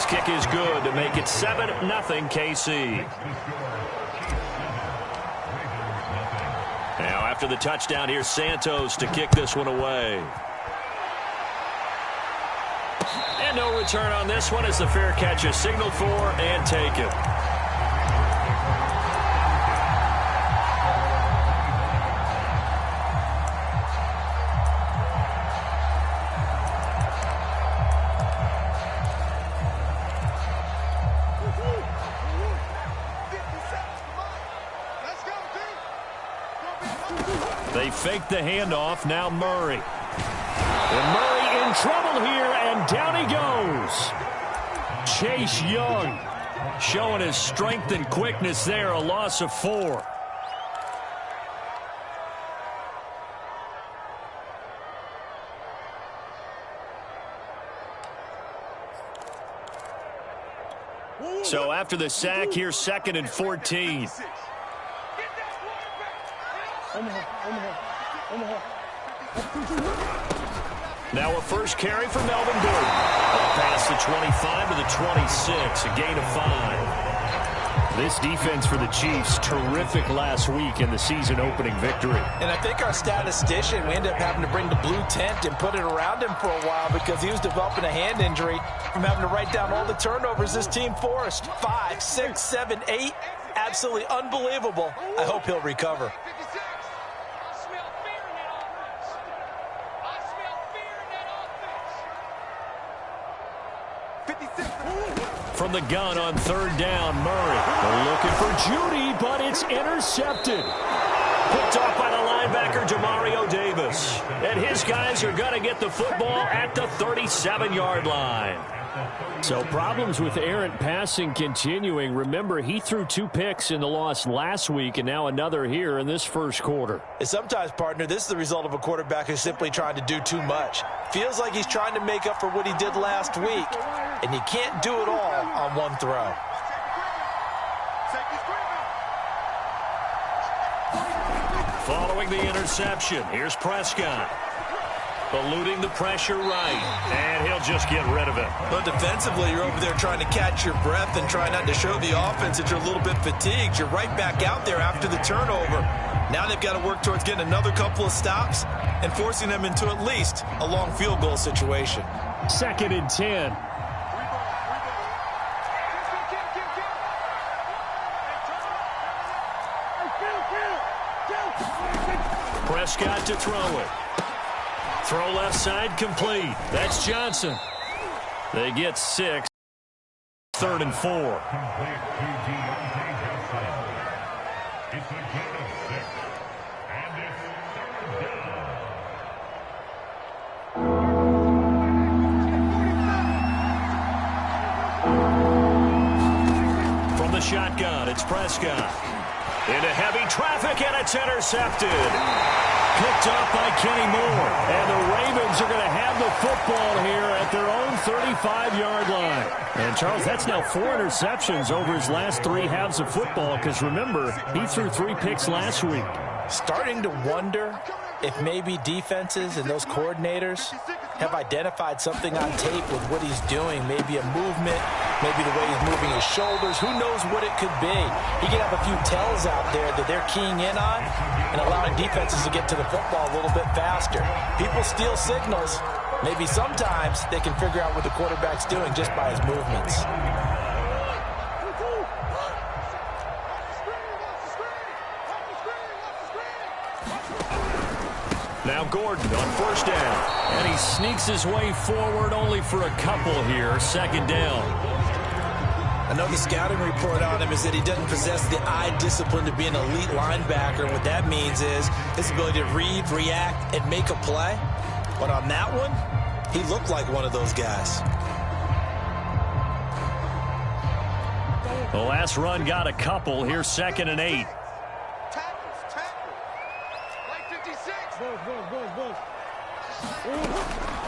This kick is good to make it 7-0 KC. Now after the touchdown, here's Santos to kick this one away. And no return on this one as the fair catch is signaled for and taken. They fake the handoff. Now Murray. And Murray in trouble here, and down he goes. Chase Young showing his strength and quickness there. A loss of 4. So after the sack, here's 2nd and 14. Now a first carry for Melvin Gordon. Past the 25 to the 26, a gain of 5. This defense for the Chiefs, terrific last week in the season-opening victory. And I think our statistician, we ended up having to bring the blue tent and put it around him for a while because he was developing a hand injury from having to write down all the turnovers this team forced. 5, 6, 7, 8. Absolutely unbelievable. I hope he'll recover. From the gun on 3rd down, Murray. They're looking for Judy, but it's intercepted. Picked off by the linebacker, Demario Davis. And his guys are going to get the football at the 37-yard line. So problems with errant passing continuing. Remember, he threw 2 picks in the loss last week, and now another here in this first quarter. And sometimes, partner, this is the result of a quarterback who's simply trying to do too much. Feels like he's trying to make up for what he did last week, and you can't do it all on one throw. Following the interception, here's Prescott. Eluding the pressure right, and he'll just get rid of it. But defensively, you're over there trying to catch your breath and try not to show the offense that you're a little bit fatigued. You're right back out there after the turnover. Now they've got to work towards getting another couple of stops and forcing them into at least a long field goal situation. 2nd and 10. Prescott to throw it. Throw left side complete. That's Johnson. They get 6. 3rd and 4. From the shotgun, it's Prescott. Into heavy traffic, and it's intercepted. Picked up by Kenny Moore. And the Ravens are going to have the football here at their own 35-yard line. And, Charles, that's now 4 interceptions over his last 3 halves of football because, remember, he threw 3 picks last week. Starting to wonder if maybe defenses and those coordinators have identified something on tape with what he's doing. Maybe a movement, maybe the way he's moving his shoulders. Who knows what it could be? He could have a few tells out there that they're keying in on and allowing defenses to get to the football a little bit faster. People steal signals. Maybe sometimes they can figure out what the quarterback's doing just by his movements. Now Gordon on 1st down. And he sneaks his way forward only for a couple here. 2nd down. Another scouting report on him is that he doesn't possess the eye discipline to be an elite linebacker. What that means is his ability to read, react, and make a play. But on that one, he looked like one of those guys. The last run got a couple. Here's 2nd and 8.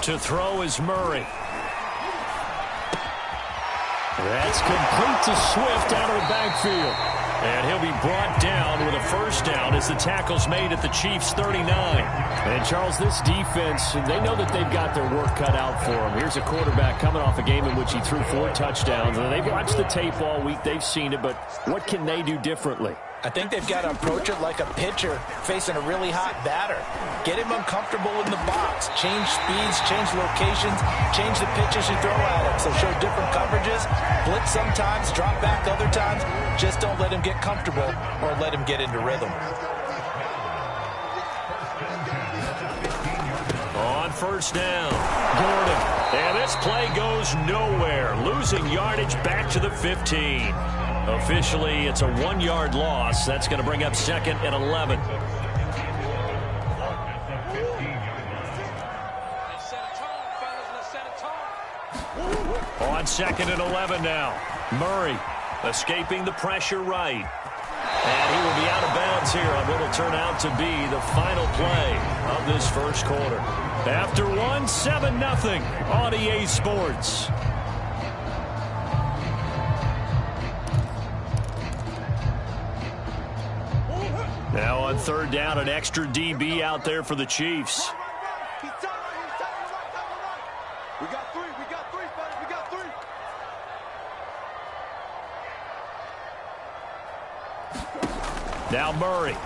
To throw is Murray. That's complete to Swift out of the backfield. And he'll be brought down with a first down as the tackle's made at the Chiefs' 39. And, Charles, this defense, they know that they've got their work cut out for them. Here's a quarterback coming off a game in which he threw 4 touchdowns. And they've watched the tape all week. They've seen it. But what can they do differently? I think they've got to approach it like a pitcher facing a really hot batter. Get him uncomfortable in the box. Change speeds, change locations, change the pitches you throw at him. So show different coverages, blitz sometimes, drop back other times. Just don't let him get comfortable or let him get into rhythm. On first down, Gordon. And this play goes nowhere. Losing yardage back to the 15. Officially, it's a 1-yard loss. That's going to bring up 2nd and 11. On 2nd and 11 now. Murray escaping the pressure right. And he will be out of bounds here on what will turn out to be the final play of this first quarter. After 1, 7-0 on EA Sports. Now on 3rd down, an extra DB out there for the Chiefs. We got three, buddy. We got 3. Now Murray.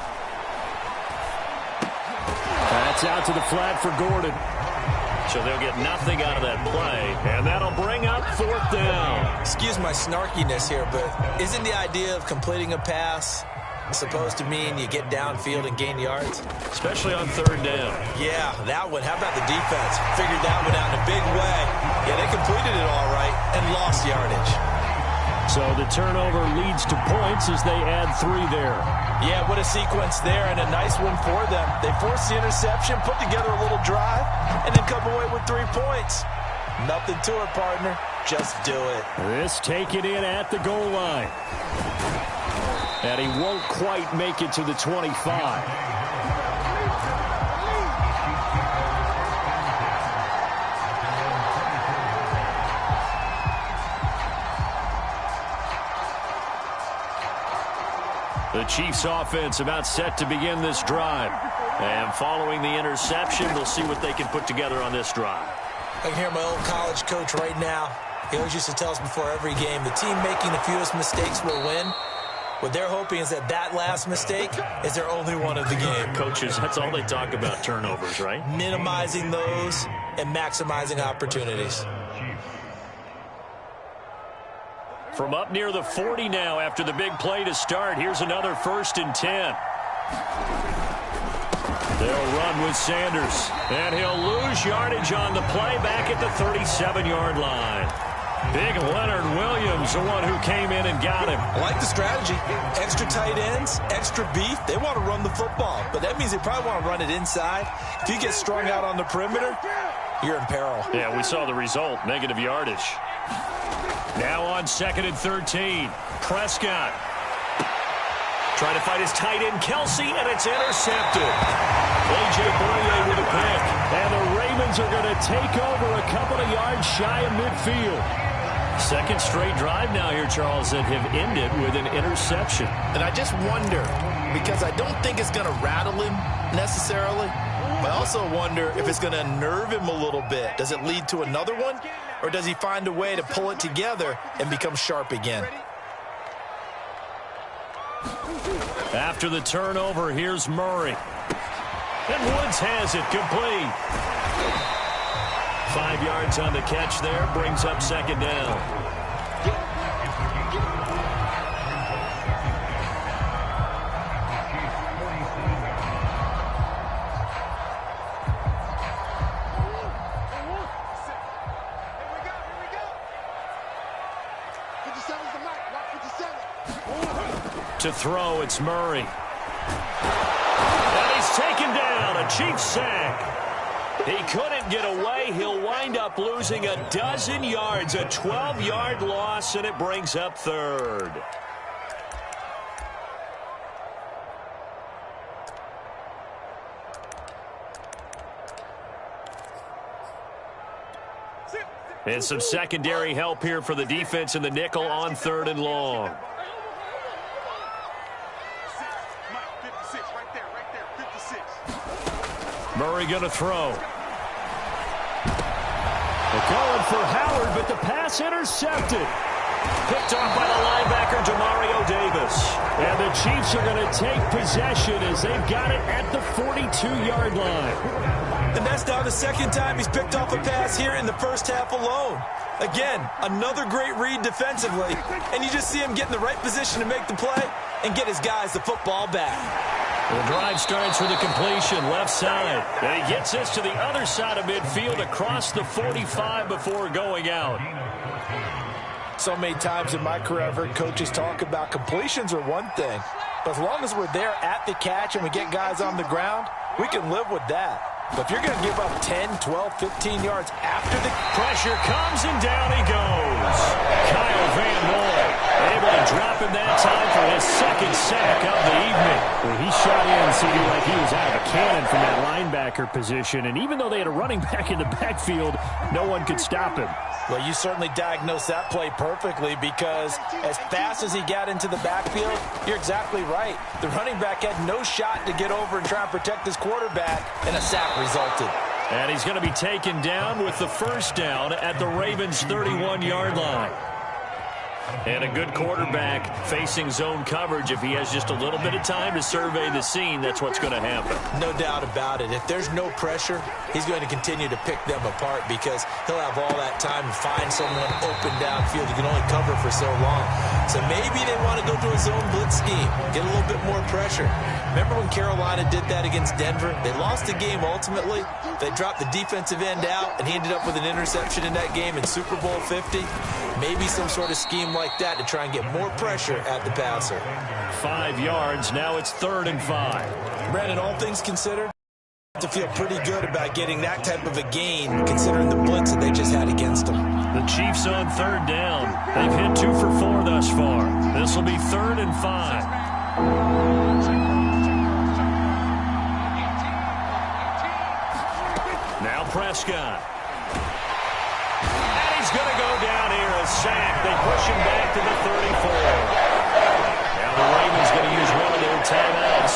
That's out to the flat for Gordon. So they'll get nothing out of that play, and that'll bring up 4th down. Excuse my snarkiness here, but isn't the idea of completing a pass supposed to mean you get downfield and gain yards? Especially on 3rd down. Yeah, that one. How about the defense? Figured that one out in a big way. Yeah, they completed it all right and lost yardage. So the turnover leads to points as they add 3 there. Yeah, what a sequence there, and a nice one for them. They forced the interception, put together a little drive, and then come away with 3 points. Nothing to it, partner. Just do it. This taken in at the goal line. And he won't quite make it to the 25. The Chiefs offense about set to begin this drive. And following the interception, we'll see what they can put together on this drive. I can hear my old college coach right now. He always used to tell us before every game, the team making the fewest mistakes will win. What they're hoping is that last mistake is their only one of the game. Coaches, that's all they talk about, turnovers, right? Minimizing those and maximizing opportunities. From up near the 40 now after the big play to start, here's another 1st and 10. They'll run with Sanders, and he'll lose yardage on the play back at the 37-yard line. Big Leonard Williams, the one who came in and got him. I like the strategy. Extra tight ends, extra beef. They want to run the football, but that means they probably want to run it inside. If you get strung out on the perimeter, you're in peril. Yeah, we saw the result, negative yardage. Now on 2nd and 13, Prescott. Trying to fight his tight end, Kelce, and it's intercepted. A.J. Bouye with a pick. And the Ravens are going to take over a couple of yards shy of midfield. 2nd straight drive now here, Charles, that have ended with an interception. And I just wonder, because I don't think it's going to rattle him necessarily. I also wonder if it's going to unnerve him a little bit. Does it lead to another one? Or does he find a way to pull it together and become sharp again? After the turnover, here's Murray. And Woods has it complete. 5 yards on the catch there, brings up 2nd down. To throw, it's Murray. And he's taken down, a Chiefs sack. He couldn't get away. He'll wind up losing a dozen yards, a 12-yard loss, and it brings up 3rd. And some secondary help here for the defense in the nickel on 3rd and long. Murray going to throw. They're going for Howard, but the pass intercepted. Picked off by the linebacker, Demario Davis. And the Chiefs are going to take possession as they've got it at the 42-yard line. And that's now the second time he's picked off a pass here in the first half alone. Again, another great read defensively. And you just see him get in the right position to make the play and get his guys the football back. The drive starts with a completion left side. And he gets this to the other side of midfield across the 45 before going out. So many times in my career I've heard coaches talk about completions are one thing. But as long as we're there at the catch and we get guys on the ground, we can live with that. But if you're going to give up 10, 12, 15 yards after the pressure comes and down he goes. Kyle Van Noy able to drop him that time for his second sack of the evening. Well, he shot in, CD, like he was out of a cannon from that linebacker position. And even though they had a running back in the backfield, no one could stop him. Well, you certainly diagnosed that play perfectly because as fast as he got into the backfield, you're exactly right. The running back had no shot to get over and try and protect his quarterback, and a sack resulted. And he's going to be taken down with the first down at the Ravens' 31-yard line. And a good quarterback facing zone coverage. If he has just a little bit of time to survey the scene, that's what's going to happen. No doubt about it. If there's no pressure, he's going to continue to pick them apart because he'll have all that time to find someone open downfield. He can only cover for so long. So maybe they want to go to a zone blitz scheme, get a little bit more pressure. Remember when Carolina did that against Denver? They lost the game ultimately. They dropped the defensive end out, and he ended up with an interception in that game in Super Bowl 50. Maybe some sort of scheme like that to try and get more pressure at the passer. 5 yards. Now it's 3rd and 5. Brandon, all things considered, to feel pretty good about getting that type of a gain considering the blitz that they just had against them. The Chiefs on 3rd down. They've hit 2 for 4 thus far. This will be 3rd and 5. Now Prescott. And he's going to go down here, a sack. They push him back to the 34. Now the Ravens going to use one of their timeouts.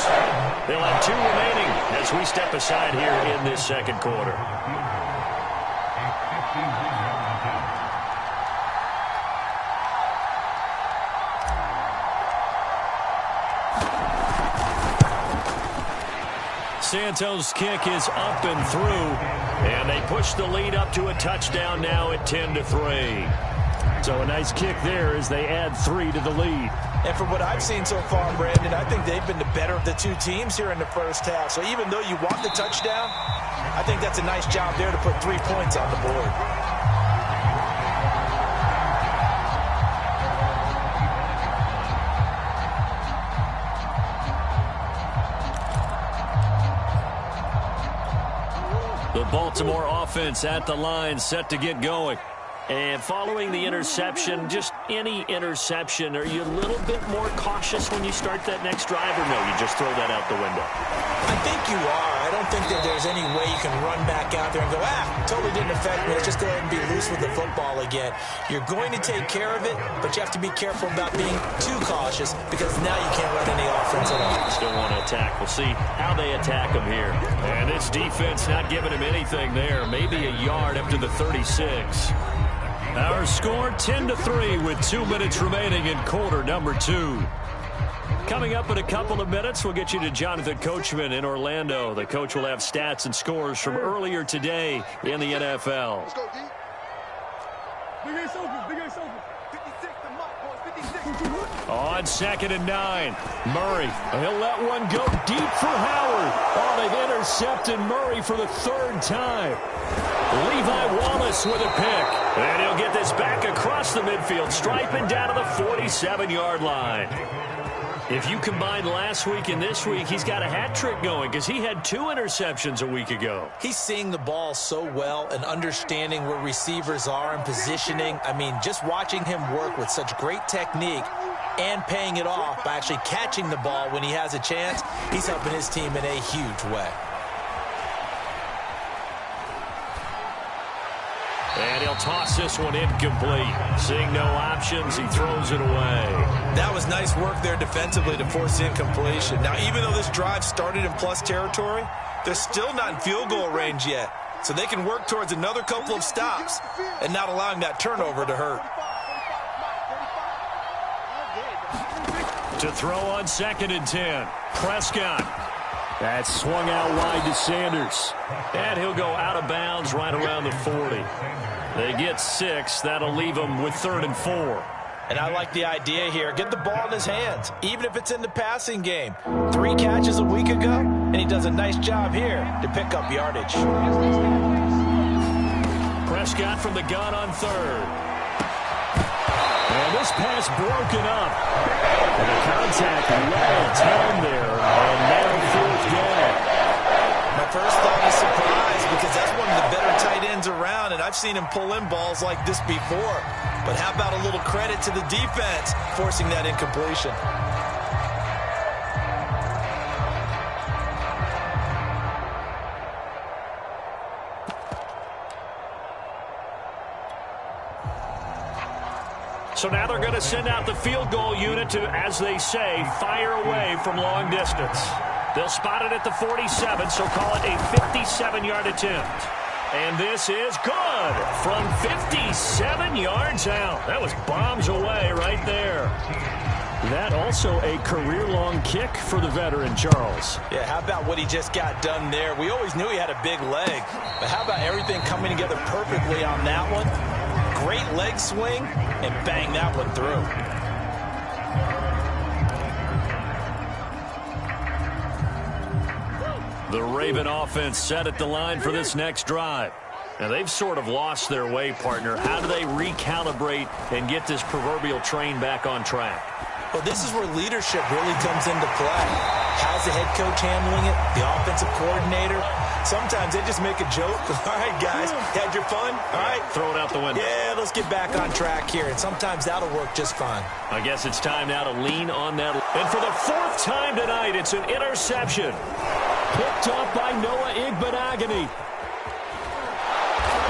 They'll have 2 remaining as we step aside here in this second quarter. Santos' kick is up and through, and they push the lead up to a touchdown now at 10-3. So a nice kick there as they add 3 to the lead. And from what I've seen so far, Brandon, I think they've been the better of the 2 teams here in the first half. So even though you want the touchdown, I think that's a nice job there to put 3 points on the board. The Baltimore offense at the line, set to get going. And following the interception, just any interception, are you a little bit more cautious when you start that next drive, or no, you just throw that out the window? I think you are. I don't think that there's any way you can run back out there and go, totally didn't affect me. Let's just go ahead and be loose with the football again. You're going to take care of it, but you have to be careful about being too cautious because now you can't run any offense at all. Still want to attack. We'll see how they attack him here. And this defense not giving him anything there. Maybe a yard up to the 36. Our score 10-3 with 2 minutes remaining in quarter number 2. Coming up in a couple of minutes, we'll get you to Jonathan Coachman in Orlando. The coach will have stats and scores from earlier today in the NFL. Let's go, D. Big Ace open, Big Ace open. 56 to Mike, boys, 56. On 2nd and 9, Murray. He'll let one go deep for Howard. Oh, they've intercepted Murray for the 3rd time. Levi Wallace with a pick. And he'll get this back across the midfield, striping down to the 47-yard line. If you combine last week and this week, he's got a hat trick going because he had 2 interceptions a week ago. He's seeing the ball so well and understanding where receivers are and positioning. I mean, just watching him work with such great technique and paying it off by actually catching the ball when he has a chance, he's helping his team in a huge way. And he'll toss this one incomplete. Seeing no options, he throws it away. That was nice work there defensively to force incompletion. Now, even though this drive started in plus territory, They're still not in field goal range yet, so they can work towards another couple of stops and not allowing that turnover to hurt. To throw on 2nd and 10. Prescott. That's swung out wide to Sanders. And he'll go out of bounds right around the 40. They get 6. That'll leave them with 3rd and 4. And I like the idea here. Get the ball in his hands, even if it's in the passing game. 3 catches a week ago, and he does a nice job here to pick up yardage. Prescott from the gun on 3rd. And this pass broken up. And the contact well timed there. And now 4th down. My first thought is surprise because that's one of the better tight ends around, and I've seen him pull in balls like this before. But how about a little credit to the defense forcing that incompletion? So now they're going to send out the field goal unit to, as they say, fire away from long distance. They'll spot it at the 47, so call it a 57-yard attempt. And this is good from 57 yards out. That was bombs away right there. That also a career-long kick for the veteran, Charles. Yeah, how about what he just got done there? We always knew he had a big leg, but how about everything coming together perfectly on that one? Great leg swing, and bang that one through. The Raven offense set at the line for this next drive. Now, they've sort of lost their way, partner. How do they recalibrate and get this proverbial train back on track? Well, this is where leadership really comes into play. How's the head coach handling it? The offensive coordinator? Sometimes they just make a joke. All right, guys, had your fun? All right. Throw it out the window. Yeah, let's get back on track here. And sometimes that'll work just fine. I guess it's time now to lean on that. And for the 4th time tonight, it's an interception. Picked up by Noah Igbinoghene.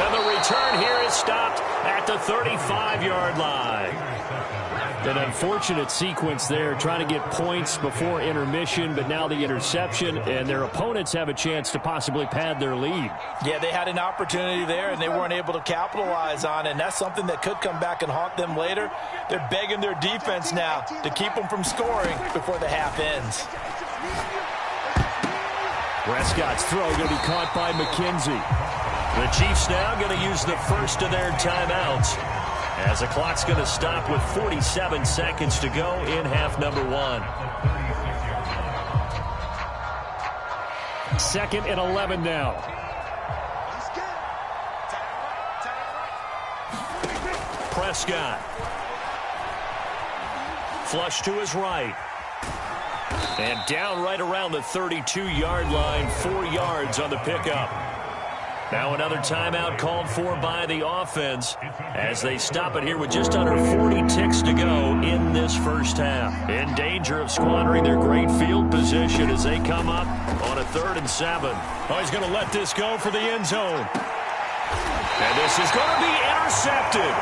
And the return here is stopped at the 35-yard line. An unfortunate sequence there, trying to get points before intermission, but now the interception, and their opponents have a chance to possibly pad their lead. Yeah, they had an opportunity there, and they weren't able to capitalize on it, and that's something that could come back and haunt them later. They're begging their defense now to keep them from scoring before the half ends. Prescott's throw going to be caught by McKenzie. The Chiefs now going to use the first of their timeouts, as the clock's going to stop with 47 seconds to go in half number 1. 2nd and 11 now. Prescott. Flush to his right. And down right around the 32-yard line, 4 yards on the pickup. Now another timeout called for by the offense as they stop it here with just under 40 ticks to go in this first half. In danger of squandering their great field position as they come up on a 3rd and 7. Oh, he's going to let this go for the end zone. And this is going to be intercepted.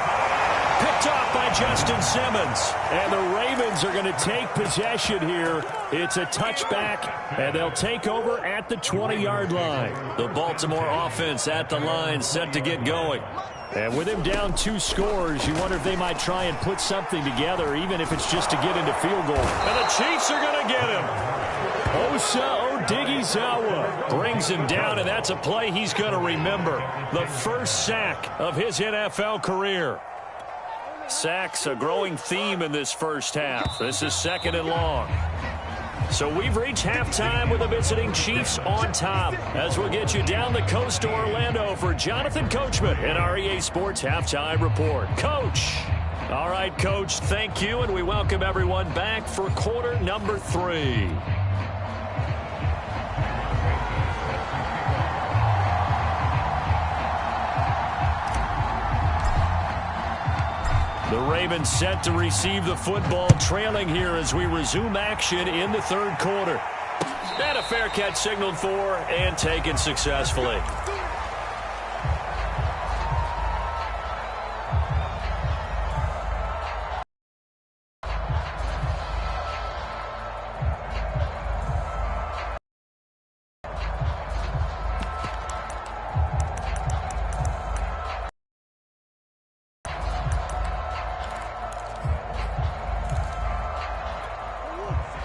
Picked off by Justin Simmons. And the Ravens are going to take possession here. It's a touchback, and they'll take over at the 20-yard line. The Baltimore offense at the line, set to get going. And with him down 2 scores, you wonder if they might try and put something together, even if it's just to get into field goal. And the Chiefs are going to get him. Osa Odighizuwa brings him down, and that's a play he's going to remember. The first sack of his NFL career. Sacks, a growing theme in this first half. This is 2nd and long. So we've reached halftime with the visiting Chiefs on top. As we'll get you down the coast to Orlando for Jonathan Coachman in our EA Sports Halftime Report. Coach. All right, Coach, thank you, and we welcome everyone back for quarter number 3. The Ravens set to receive the football, trailing here as we resume action in the 3rd quarter. And a fair catch signaled for and taken successfully.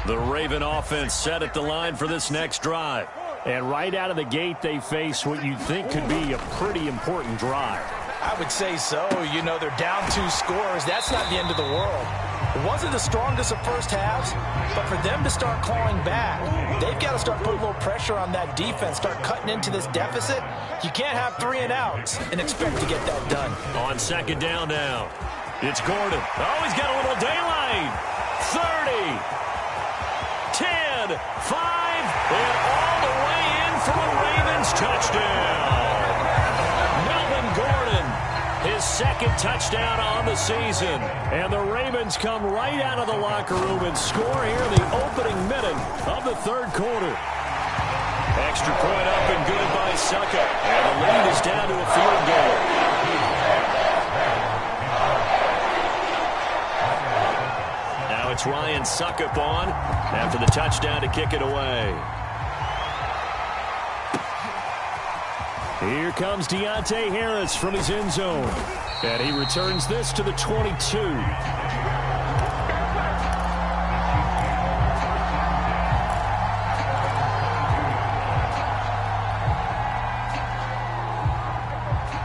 The Raven offense set at the line for this next drive. And right out of the gate, they face what you think could be a pretty important drive. I would say so. You know, they're down 2 scores. That's not the end of the world. It wasn't the strongest of first halves, but for them to start clawing back, they've got to start putting a little pressure on that defense, start cutting into this deficit. You can't have 3 and outs and expect to get that done. On second down now, it's Gordon. Oh, he's got a little daylight. 30, 10, 5, and all the way in for a Ravens touchdown. Melvin Gordon, his second touchdown on the season. And the Ravens come right out of the locker room and score here in the opening minute of the third quarter. Extra point up and good by Succop. And the lead is down to a field goal. Now it's Ryan Succop on after the touchdown to kick it away. Here comes Deontay Harris from his end zone. And he returns this to the 22.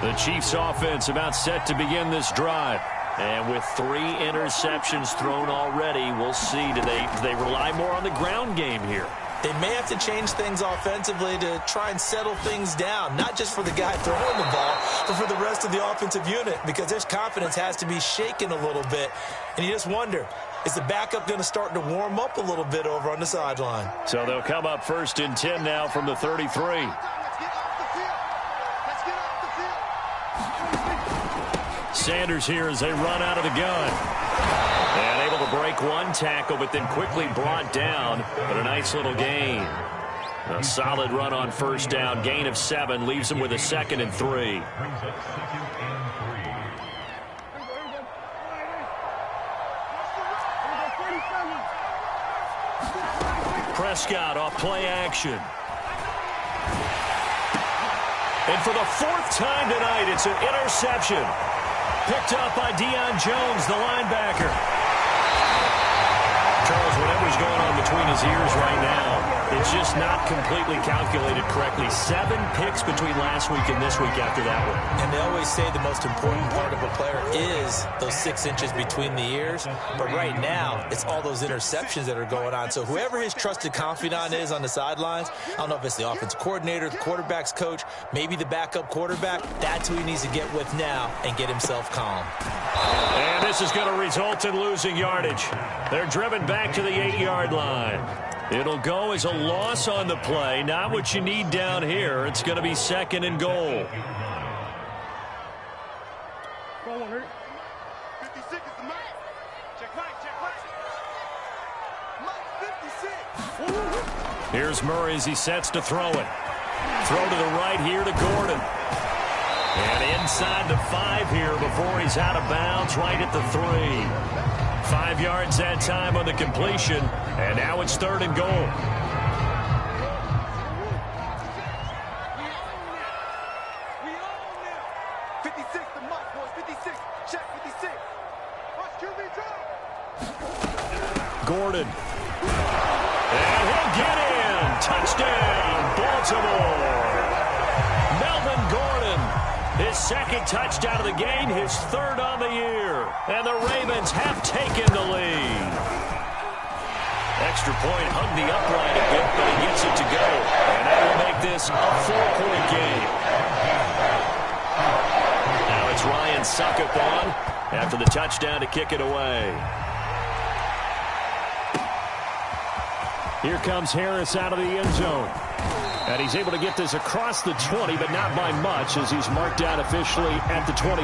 The Chiefs offense about set to begin this drive. And with 3 interceptions thrown already, we'll see. Do they rely more on the ground game here? They may have to change things offensively to try and settle things down, not just for the guy throwing the ball, but for the rest of the offensive unit, because their confidence has to be shaken a little bit. And you just wonder, is the backup going to start to warm up a little bit over on the sideline? So they'll come up 1st and 10 now from the 33. Sanders here as they run out of the gun. And able to break 1 tackle, but then quickly brought down. But a nice little gain. A solid run on 1st down. Gain of 7 leaves them with a 2nd and 3. Prescott off play action. And for the 4th time tonight, it's an interception. Picked up by Deion Jones, the linebacker. Charles, whatever's going on between his ears right now, it's just not completely calculated correctly. 7 picks between last week and this week after that one. And they always say the most important part of a player is those 6 inches between the ears. But right now, it's all those interceptions that are going on. So whoever his trusted confidant is on the sidelines, I don't know if it's the offensive coordinator, the quarterback's coach, maybe the backup quarterback, that's who he needs to get with now and get himself calm. And this is going to result in losing yardage. They're driven back to the 8-yard line. It'll go as a loss on the play. Not what you need down here. It's going to be 2nd and goal. 56 is the mark. Check right, check right. Mark 56. Here's Murray as he sets to throw it. Throw to the right here to Gordon. And inside the 5 here before he's out of bounds, right at the 3. 5 yards that time on the completion, and now it's 3rd and goal. We own them. 56, the mark, boys. 56. Check 56. Watch QB drop. Gordon. And he'll get in. Touchdown, Baltimore. Melvin Gordon. His 2nd touchdown of the game, his 3rd on the year. And the Ravens have taken the lead. Extra point hugged the upright a bit, but he gets it to go. And that will make this a 4-point game. Now it's Ryan Succop on after the touchdown to kick it away. Here comes Harris out of the end zone. And he's able to get this across the 20, but not by much, as he's marked down officially at the 21.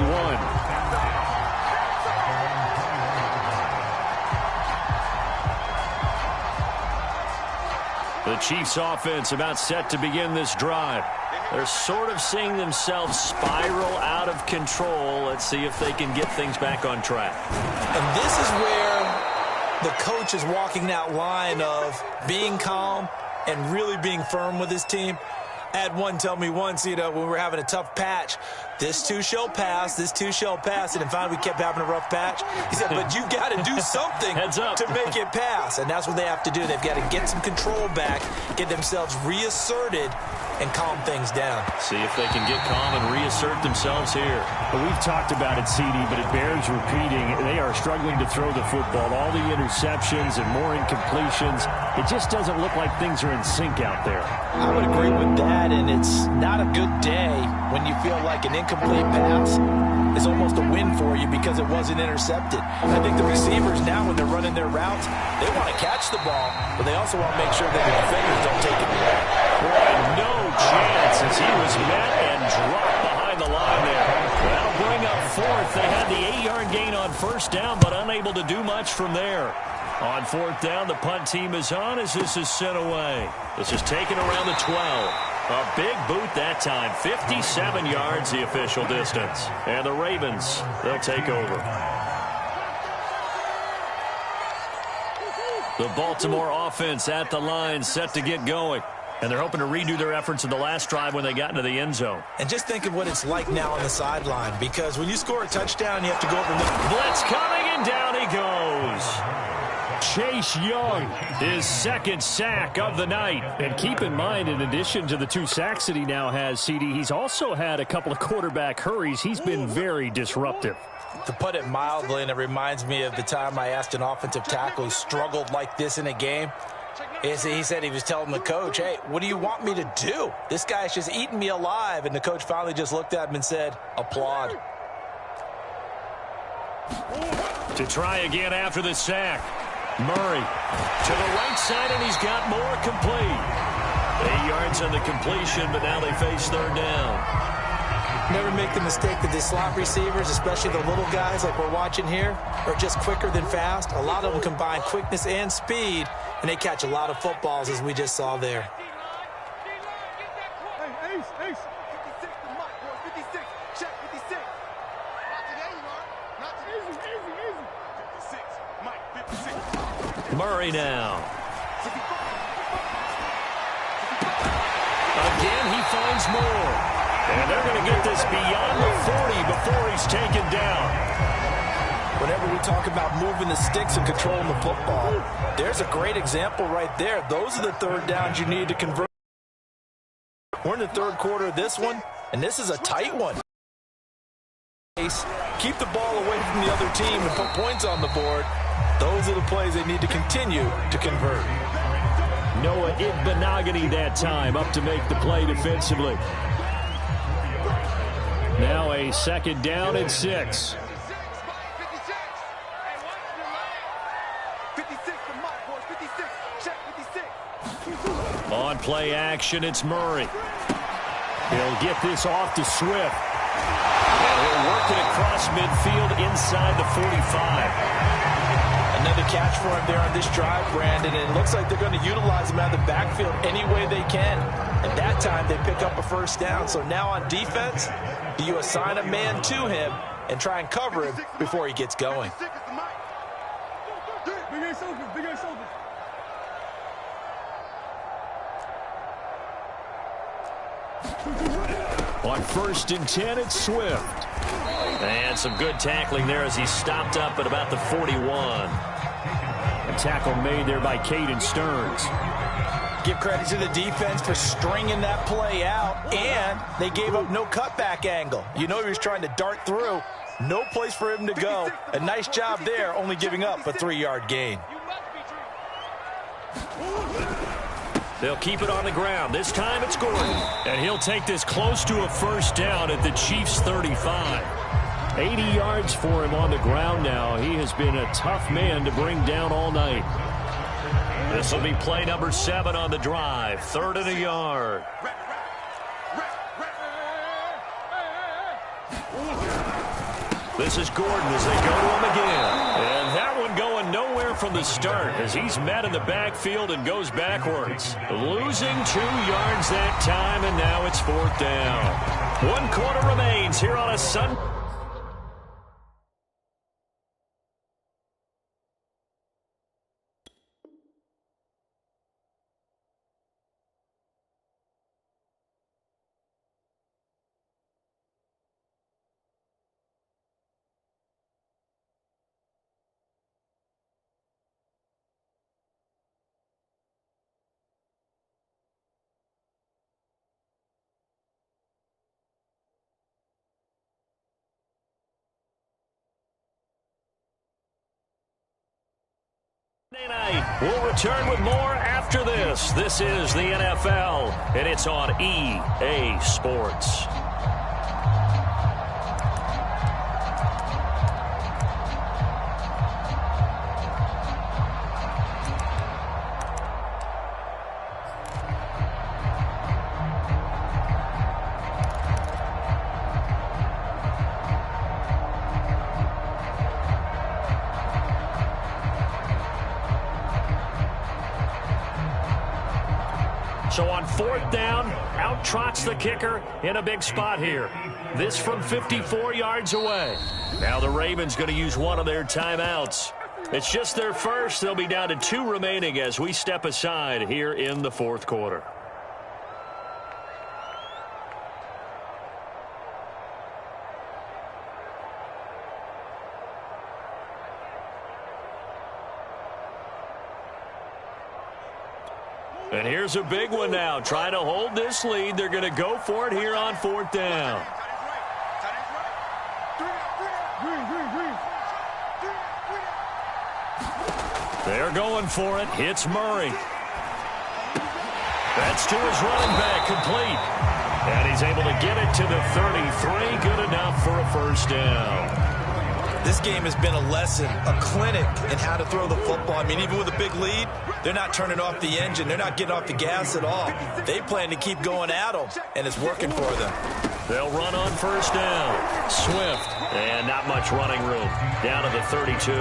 The Chiefs offense about set to begin this drive. They're sort of seeing themselves spiral out of control. Let's see if they can get things back on track. And this is where the coach is walking that line of being calm and really being firm with his team. I had one tell me once, when we were having a tough patch, this too shall pass, this too shall pass. And then finally we kept having a rough patch. He said, but you got to do something to make it pass. And that's what they have to do. They've got to get some control back, get themselves reasserted, and calm things down. See if they can get calm and reassert themselves here. Well, we've talked about it, CD, but it bears repeating. They are struggling to throw the football. All the interceptions and more incompletions. It just doesn't look like things are in sync out there. I would agree with that, and it's not a good day when you feel like an incomplete pass is almost a win for you because it wasn't intercepted. I think the receivers now, when they're running their routes, they want to catch the ball, but they also want to make sure that the defenders don't take it away. Boy, no chance as he was met and dropped behind the line there. That'll bring up fourth. They had the 8-yard gain on first down, but unable to do much from there. On fourth down, the punt team is on as this is sent away. This is taken around the 12. A big boot that time. 57 yards the official distance. And the Ravens, they'll take over. The Baltimore offense at the line, set to get going. And they're hoping to redo their efforts in the last drive when they got into the end zone. And just think of what it's like now on the sideline, because when you score a touchdown, you have to go over the blitz coming, and down he goes. Chase Young, his second sack of the night. And keep in mind, in addition to the 2 sacks that he now has, CD, he's also had a couple of quarterback hurries. He's been very disruptive. To put it mildly, and it reminds me of the time I asked an offensive tackle who struggled like this in a game. He said he was telling the coach, hey, what do you want me to do? This guy's just eating me alive. And the coach finally just looked at him and said, applaud. To try again after the sack. Murray to the right side, and he's got more complete. 8 yards on the completion, but now they face third down. Never make the mistake that the slot receivers, especially the little guys like we're watching here, are just quicker than fast. A lot of them combine quickness and speed, and they catch a lot of footballs, as we just saw there. Hey, Ace, 56 to Mike, boy, 56, check 56. Not today, you are. Not today. Easy. 56, Mike, 56. Murray now. Again, he finds more. And they're going to get this beyond the 40 before he's taken down. Whenever we talk about moving the sticks and controlling the football, there's a great example right there. Those are the third downs you need to convert. We're in the third quarter of this one, and this is a tight one. Keep the ball away from the other team and put points on the board. Those are the plays they need to continue to convert. Noah Igbinoghene that time up to make the play defensively. Now a second down and 6. On play action, it's Murray. He'll get this off to Swift. And he'll work it across midfield inside the 45. Another catch for him there on this drive, Brandon, and it looks like they're going to utilize him out of the backfield any way they can. And that time they pick up a first down. So now on defense, do you assign a man to him and try and cover him before he gets going? Big Ace open. On 1st and 10, it's Swift. And some good tackling there as he stopped up at about the 41. A tackle made there by Caden Stearns. Give credit to the defense for stringing that play out, and they gave up no cutback angle. You know he was trying to dart through. No place for him to go. A nice job there, only giving up a 3-yard gain. They'll keep it on the ground. This time it's Gordon. And he'll take this close to a first down at the Chiefs' 35. 80 yards for him on the ground now. He has been a tough man to bring down all night. This will be play number 7 on the drive. 3rd and a yard. This is Gordon as they go to him again. And that one going nowhere from the start as he's met in the backfield and goes backwards. Losing 2 yards that time, and now it's 4th down. 1 quarter remains here on a Sunday. We'll return with more after this. This is the NFL, and it's on EA Sports. So on fourth down, out trots the kicker in a big spot here. This from 54 yards away. Now the Ravens going to use one of their timeouts. It's just their first. They'll be down to 2 remaining as we step aside here in the fourth quarter. And here's a big one now. Trying to hold this lead. They're going to go for it here on fourth down. They're going for it. Hits Murray. That's to his running back, complete. And he's able to get it to the 33. Good enough for a first down. This game has been a lesson, a clinic in how to throw the football. I mean, even with a big lead, they're not turning off the engine. They're not getting off the gas at all. They plan to keep going at them, and it's working for them. They'll run on first down. Swift, and not much running room. Down to the 32.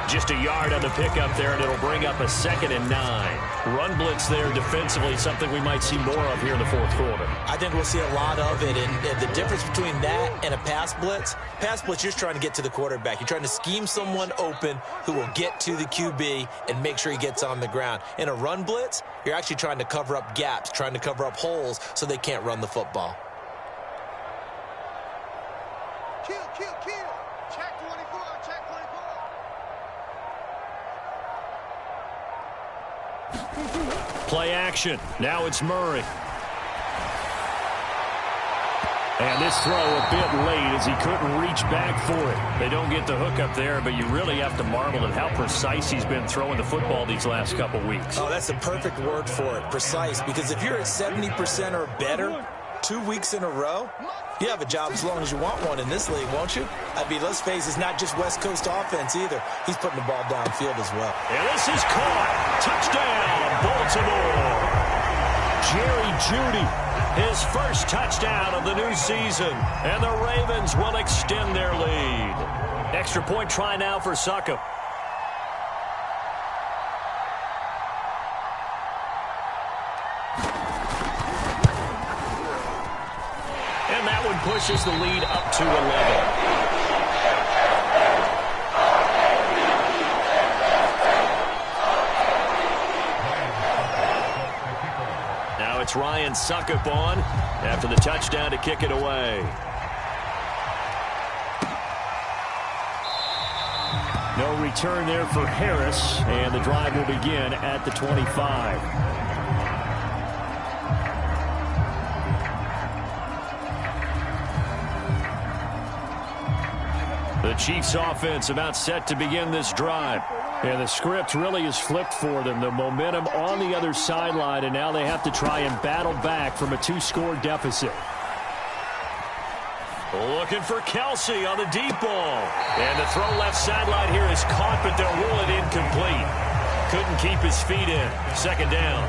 Just a yard on the pickup there, and it'll bring up a 2nd and 9. Run blitz there defensively, something we might see more of here in the fourth quarter. I think we'll see a lot of it, and the difference between that and a pass blitz, you're just trying to get to the quarterback. You're trying to scheme someone open who will get to the QB and make sure he gets on the ground. In a run blitz, you're actually trying to cover up gaps, trying to cover up holes so they can't run the football. Kill. Check 24, check 24. Play action. Now it's Murray. And this throw a bit late as he couldn't reach back for it. They don't get the hook up there, but you really have to marvel at how precise he's been throwing the football these last couple weeks. Oh, that's the perfect word for it, precise. Because if you're at 70% or better 2 weeks in a row, you have a job as long as you want one in this league, won't you? I mean, let's face it, it's not just West Coast offense either. He's putting the ball downfield as well. And this is caught. Touchdown, Baltimore. Jerry Jeudy, his first touchdown of the new season. And the Ravens will extend their lead. Extra point try now for Succop. And that one pushes the lead up to 11. It's Ryan Succop on after the touchdown to kick it away. No return there for Harris, and the drive will begin at the 25. The Chiefs offense about set to begin this drive. And the script really is flipped for them. The momentum on the other sideline, and now they have to try and battle back from a 2-score deficit. Looking for Kelsey on the deep ball. And the throw left sideline here is caught, but they'll rule it incomplete. Couldn't keep his feet in. 2nd down.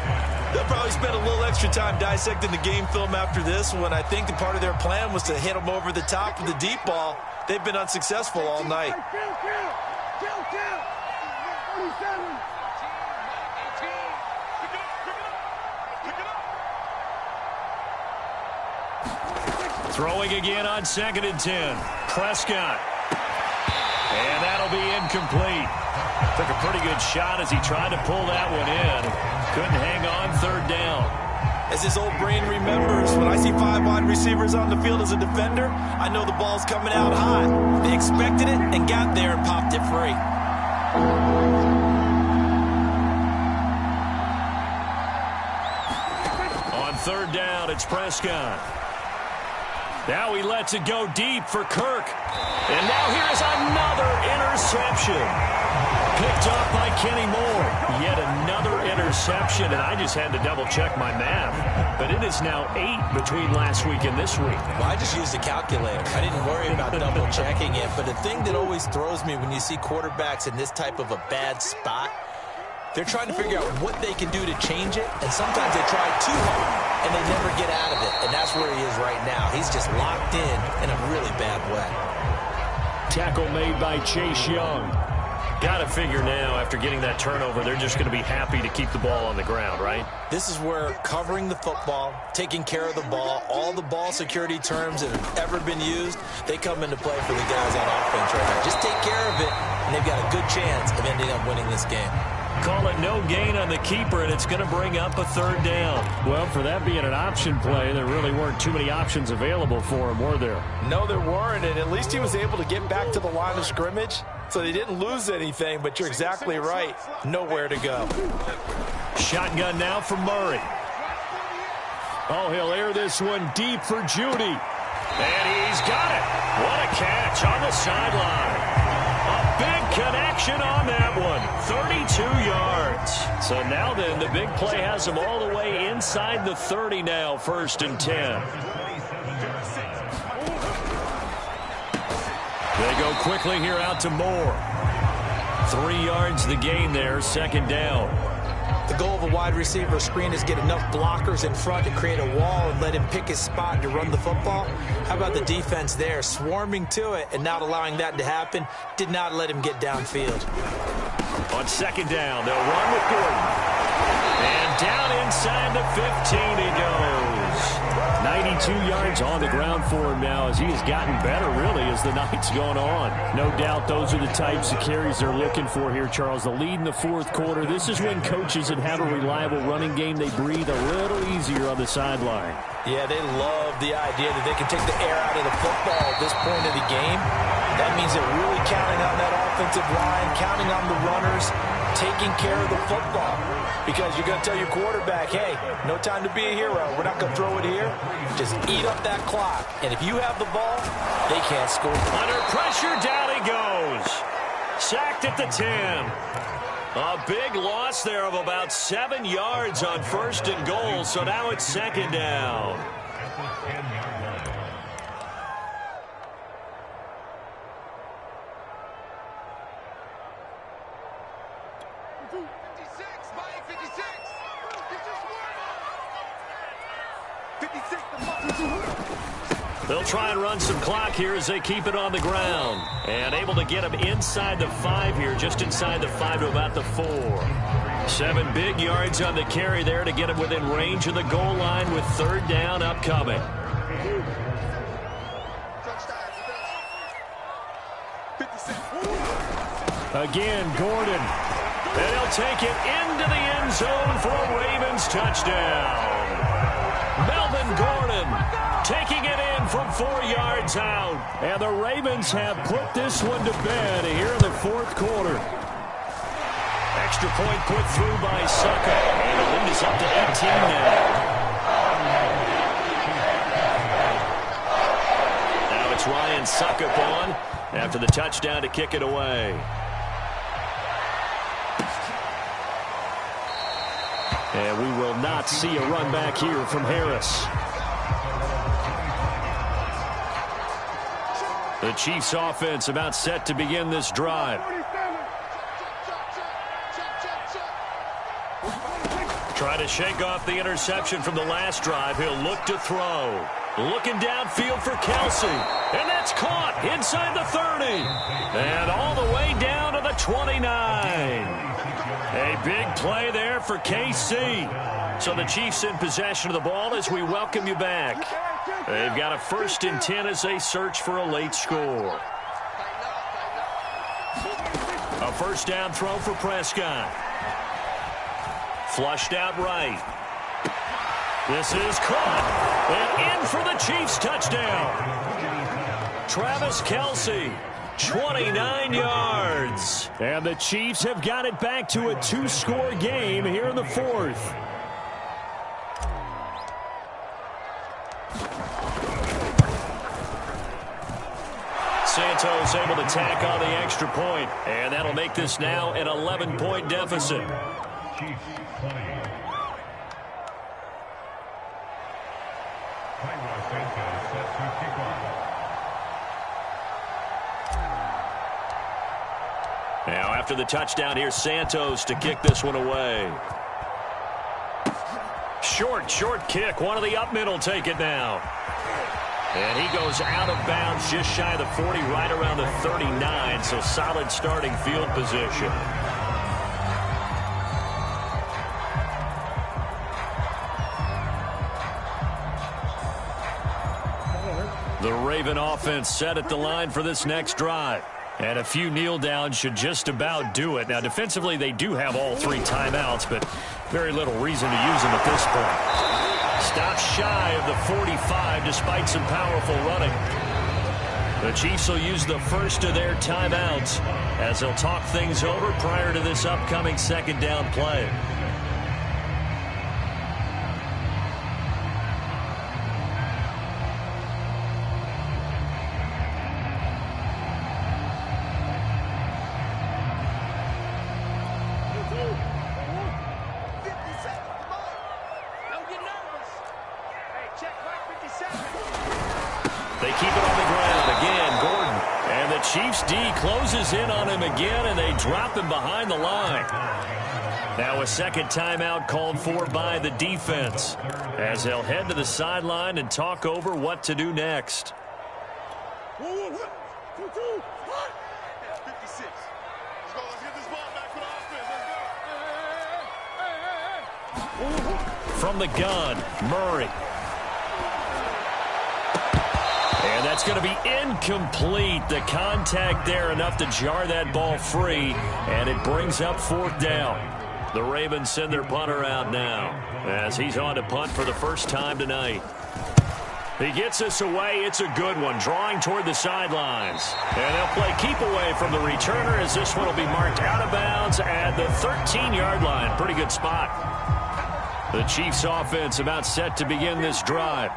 They'll probably spend a little extra time dissecting the game film after this one. I think the part of their plan was to hit him over the top with the deep ball. They've been unsuccessful all night. Throwing again on 2nd and 10. Prescott. And that'll be incomplete. Took a pretty good shot as he tried to pull that one in. Couldn't hang on 3rd down. As his old brain remembers, when I see 5 wide receivers on the field as a defender, I know the ball's coming out high. They expected it and got there and popped it free. On 3rd down, it's Prescott. Now he lets it go deep for Kirk. And now here's another interception. Picked up by Kenny Moore. Yet another interception, and I just had to double-check my math. But it is now 8 between last week and this week. Well, I just used a calculator. I didn't worry about double-checking it. But the thing that always throws me when you see quarterbacks in this type of a bad spot, they're trying to figure out what they can do to change it, and sometimes they try too hard, and they never get out of it. And that's where he is right now. He's just locked in a really bad way. Tackle made by Chase Young. Got to figure now, after getting that turnover, they're just going to be happy to keep the ball on the ground, right? This is where covering the football, taking care of the ball, all the ball security terms that have ever been used, they come into play for the guys on offense right now. Just take care of it, and they've got a good chance of ending up winning this game. Call it no gain on the keeper, and it's going to bring up a 3rd down. Well, for that being an option play, there really weren't too many options available for him, were there? No, there weren't, and at least he was able to get back to the line of scrimmage, so they didn't lose anything, but you're exactly right. Nowhere to go. Shotgun now for Murray. Oh, he'll air this one deep for Judy. And he's got it. What a catch on the sideline. A big connection on that one. 32 yards. So now then, the big play has him all the way inside the 30 now, 1st and 10. They go quickly here out to Moore. 3 yards the gain there, 2nd down. The goal of a wide receiver screen is get enough blockers in front to create a wall and let him pick his spot to run the football. How about the defense there, swarming to it and not allowing that to happen? Did not let him get downfield. On 2nd down, they'll run with Gordon. And down inside the 15 he goes. 92 yards on the ground for him now as he has gotten better, really, as the night's gone on. No doubt those are the types of carries they're looking for here, Charles. The lead in the 4th quarter. This is when coaches that have a reliable running game, they breathe a little easier on the sideline. Yeah, they love the idea that they can take the air out of the football at this point of the game. That means they're really counting on that offensive line, counting on the runners, taking care of the football. Because you're going to tell your quarterback, hey, no time to be a hero. We're not going to throw it here. Just eat up that clock. And if you have the ball, they can't score. Under pressure, down he goes. Sacked at the 10. A big loss there of about 7 yards on 1st and goal. So now it's 2nd down. They'll try and run some clock here as they keep it on the ground. And able to get him inside the 5 here, just inside the 5 to about the 4. 7 big yards on the carry there to get him within range of the goal line with 3rd down upcoming. Again, Gordon. And he'll take it into the end zone for a Ravens touchdown. Melvin Gordon taking it in from 4 yards out. And the Ravens have put this one to bed here in the 4th quarter. Extra point put through by Suckup. And the lead is up to 18 now. Now it's Ryan Suckup on after the touchdown to kick it away. And we will not see a run back here from Harris. The Chiefs offense about set to begin this drive. Try to shake off the interception from the last drive. He'll look to throw. Looking downfield for Kelsey. And that's caught inside the 30. And all the way down to the 29. A big play there for KC. So the Chiefs in possession of the ball as we welcome you back. They've got a 1st and 10 as they search for a late score. A 1st down throw for Prescott. Flushed out right. This is caught. And in for the Chiefs touchdown. Travis Kelce. 29 yards. And the Chiefs have got it back to a 2-score game here in the 4th. Santos able to tack on the extra point, and that'll make this now an 11-point deficit. Now after the touchdown, here's Santos to kick this one away. Short kick. One of the up mid will take it now. And he goes out of bounds just shy of the 40, right around the 39, so solid starting field position. The Raven offense set at the line for this next drive. And a few kneel downs should just about do it. Now, defensively, they do have all 3 timeouts, but very little reason to use them at this point. Stops shy of the 45 despite some powerful running. The Chiefs will use the first of their timeouts as they'll talk things over prior to this upcoming second down play. They keep it on the ground again. Gordon. And the Chiefs D closes in on him again, and they drop him behind the line. Now a second timeout called for by the defense as they'll head to the sideline and talk over what to do next. 56. Let's go. Let's get this ball back for the offense. Let's go. From the gun, Murray. And that's going to be incomplete. The contact there enough to jar that ball free, and it brings up 4th down. The Ravens send their punter out now as he's on to punt for the first time tonight. He gets this away. It's a good one, drawing toward the sidelines. And they'll play keep away from the returner as this one will be marked out of bounds at the 13-yard line. Pretty good spot. The Chiefs offense about set to begin this drive.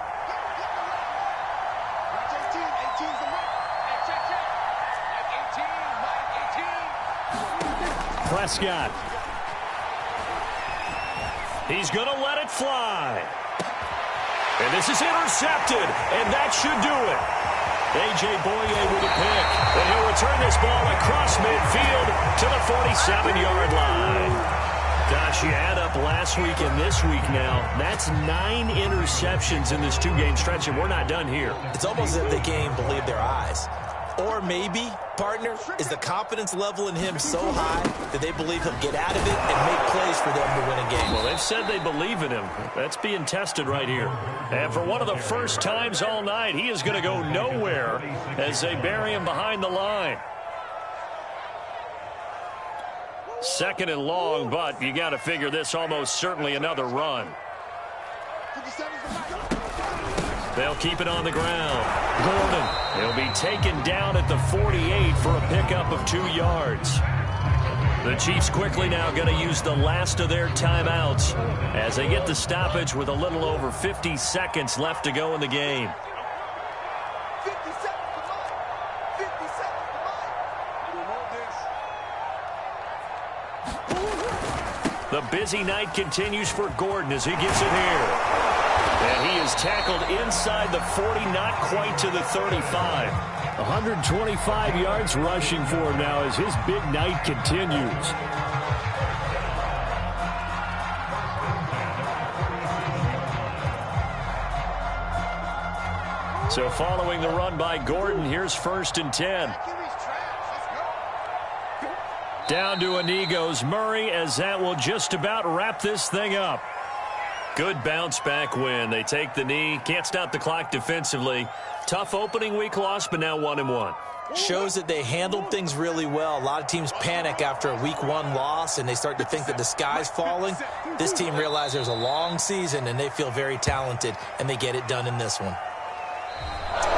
Prescott. He's going to let it fly. And this is intercepted, and that should do it. A.J. Boye with a pick. And he'll return this ball across midfield to the 47-yard line. Gosh, you add up last week and this week now. That's 9 interceptions in this 2-game stretch, and we're not done here. It's almost as if they can't even believe their eyes. Or maybe, partner, is the confidence level in him so high that they believe he'll get out of it and make plays for them to win a game. Well, they've said they believe in him. That's being tested right here. And for one of the first times all night, he is going to go nowhere as they bury him behind the line. Second and long, but you got to figure this almost certainly another run. They'll keep it on the ground. Gordon, he'll be taken down at the 48 for a pickup of 2 yards. The Chiefs quickly now going to use the last of their timeouts as they get the stoppage with a little over 50 seconds left to go in the game. 50 seconds to mine. 50 seconds to mine. The busy night continues for Gordon as he gets it here. And he is tackled inside the 40, not quite to the 35. 125 yards rushing for him now as his big night continues. So following the run by Gordon, here's 1st and 10. Down to a knee goes Murray as that will just about wrap this thing up. Good bounce-back win. They take the knee. Can't stop the clock defensively. Tough opening week loss, but now 1-1. Shows that they handled things really well. A lot of teams panic after a week 1 loss, and they start to think that the sky's falling. This team realizes there's a long season, and they feel very talented, and they get it done in this one.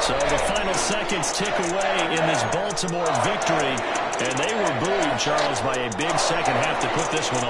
So the final seconds tick away in this Baltimore victory, and they were buoyed, Charles, by a big second half to put this one on.